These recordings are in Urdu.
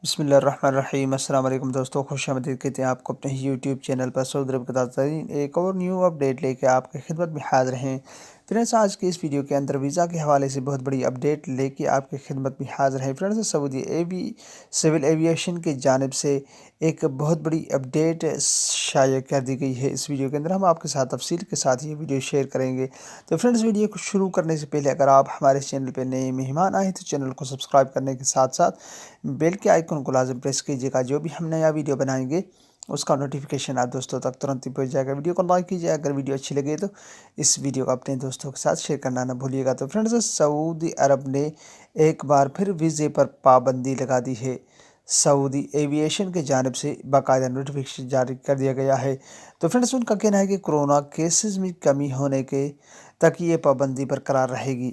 بسم اللہ الرحمن الرحیم۔ السلام علیکم دوستو، خوش آمدید کہتے ہیں آپ کو اپنے یوٹیوب چینل پر سعودی عرب کے تازہ ترین ایک اور نیو اپڈیٹ لے کے آپ کی خدمت میں حاضر ہیں۔ فرینڈس، آج کے اس ویڈیو کے اندر ویزا کے حوالے سے بہت بڑی اپڈیٹ لے کے آپ کی خدمت میں حاضر ہیں۔ فرینڈس، سعودی سول ایوییشن کی جانب سے ایک بہت بڑی اپڈیٹ شائع کر دی گئی ہے۔ اس ویڈیو کے اندر ہم آپ کے ساتھ تفصیل کے ساتھ یہ ویڈیو شیئر کریں گے۔ تو فرینڈس، ویڈیو کو شروع کرنے سے پہلے اگر آپ ہمارے چینل پہ نئے مہمان آئے تو چینل کو سبسکرائب کرنے کے ساتھ ساتھ بیل کے آئیکن کو لازم پریس کیجیے گا۔ جو بھی ہم نیا ویڈیو بنائیں گے اس کا نوٹیفیکیشن آپ دوستوں تک ترنت ہی پہنچ جائے گا۔ ویڈیو کو لائک کیجیے، اگر ویڈیو اچھی لگے تو اس ویڈیو کو اپنے دوستوں کے ساتھ شیئر کرنا نہ بھولیے گا۔ تو فرینڈز، سعودی عرب نے ایک بار پھر ویزے پر پابندی لگا دی ہے۔ سعودی ایوییشن کی جانب سے باقاعدہ نوٹیفیکیشن جاری کر دیا گیا ہے۔ تو فرینڈز، ان کا کہنا ہے کہ کورونا کیسز میں کمی ہونے کے تک یہ پابندی برقرار رہے گی۔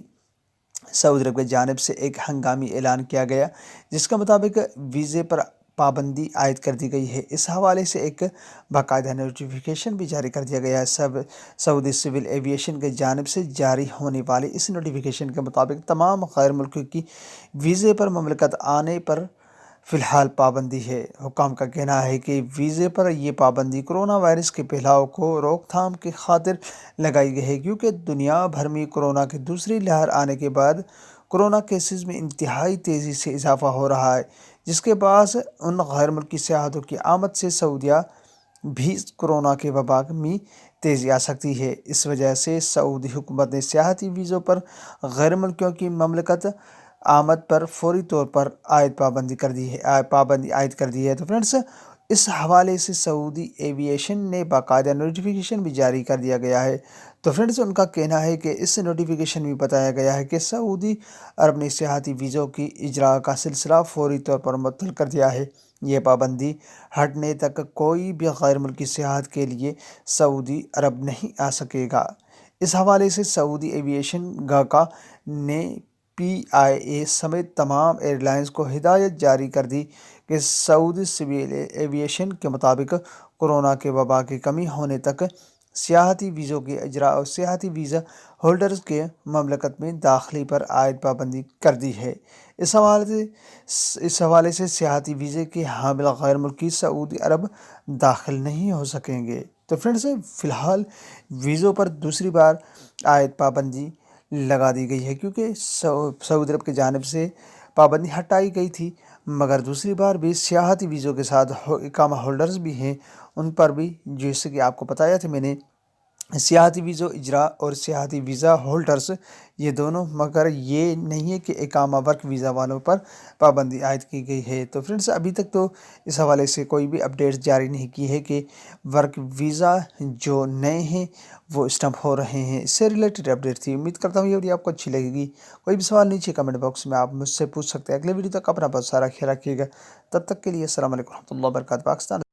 سعودی عرب کی جانب سے ایک ہنگامی اعلان کیا گیا جس کے مطابق ویزے پر پابندی عائد کر دی گئی ہے۔ اس حوالے سے ایک باقاعدہ نوٹیفیکیشن بھی جاری کر دیا گیا ہے۔ سعودی سول ایوییشن کی جانب سے جاری ہونے والے اس نوٹیفیکیشن کے مطابق تمام غیر ملکیوں کی ویزے پر مملکت آنے پر فی الحال پابندی ہے۔ حکام کا کہنا ہے کہ ویزے پر یہ پابندی کورونا وائرس کے پھیلاؤ کو روک تھام کی خاطر لگائی گئی ہے، کیونکہ دنیا بھر میں کورونا کی دوسری لہر آنے کے بعد کورونا کیسز میں انتہائی تیزی سے اضافہ ہو رہا ہے، جس کے باعث ان غیر ملکی سیاحوں کی آمد سے سعودیہ بھی کورونا کے وبا میں تیزی آ سکتی ہے۔ اس وجہ سے سعودی حکومت نے سیاحتی ویزوں پر غیر ملکیوں کی مملکت آمد پر فوری طور پر پابندی عائد کر دی ہے۔ تو فرینڈس، اس حوالے سے سعودی ایوییشن نے باقاعدہ نوٹیفیکیشن بھی جاری کر دیا گیا ہے۔ تو فرینڈس، ان کا کہنا ہے کہ اس نوٹیفیکیشن میں بتایا گیا ہے کہ سعودی عرب نے سیاحتی ویزوں کی اجراء کا سلسلہ فوری طور پر معطل کر دیا ہے۔ یہ پابندی ہٹنے تک کوئی بھی غیر ملکی سیاحت کے لیے سعودی عرب نہیں آ سکے گا۔ اس حوالے سے سعودی ایوییشن گاہکوں نے پی آئی اے سمیت تمام ایئر لائنز کو ہدایت جاری کر دی کہ سعودی سول ایوییشن کے مطابق کورونا کے وبا کی کمی ہونے تک سیاحتی ویزوں کی اجراء اور سیاحتی ویزا ہولڈرز کے مملکت میں داخلے پر عائد پابندی کر دی ہے۔ اس حوالے سے سیاحتی ویزے کے حامل غیر ملکی سعودی عرب داخل نہیں ہو سکیں گے۔ تو فرینڈز، فی الحال ویزوں پر دوسری بار عائد پابندی لگا دی گئی ہے، کیونکہ سعودی عرب کی جانب سے پابندی ہٹائی گئی تھی، مگر دوسری بار بھی سیاحتی ویزوں کے ساتھ اقامہ ہولڈرز بھی ہیں، ان پر بھی جیسے کہ آپ کو بتایا تھا میں نے، سیاحتی ویزوں اجراء اور سیاحتی ویزا ہولڈرز یہ دونوں، مگر یہ نہیں ہے کہ اقامہ ورک ویزا والوں پر پابندی عائد کی گئی ہے۔ تو فرینڈز، ابھی تک تو اس حوالے سے کوئی بھی اپڈیٹس جاری نہیں کی ہے کہ ورک ویزا جو نئے ہیں وہ اسٹمپ ہو رہے ہیں۔ اس سے ریلیٹڈ اپڈیٹ تھی، امید کرتا ہوں یہ ویڈیو آپ کو اچھی لگے گی۔ کوئی بھی سوال نیچے کمنٹ باکس میں آپ مجھ سے پوچھ سکتے ہیں۔ اگلے ویڈیو تک اپنا بہت سارا خیال رکھیے گا۔ تب تک کے لیے السلام علیکم ورحمۃ اللہ وبرکاتہ۔ پاکستان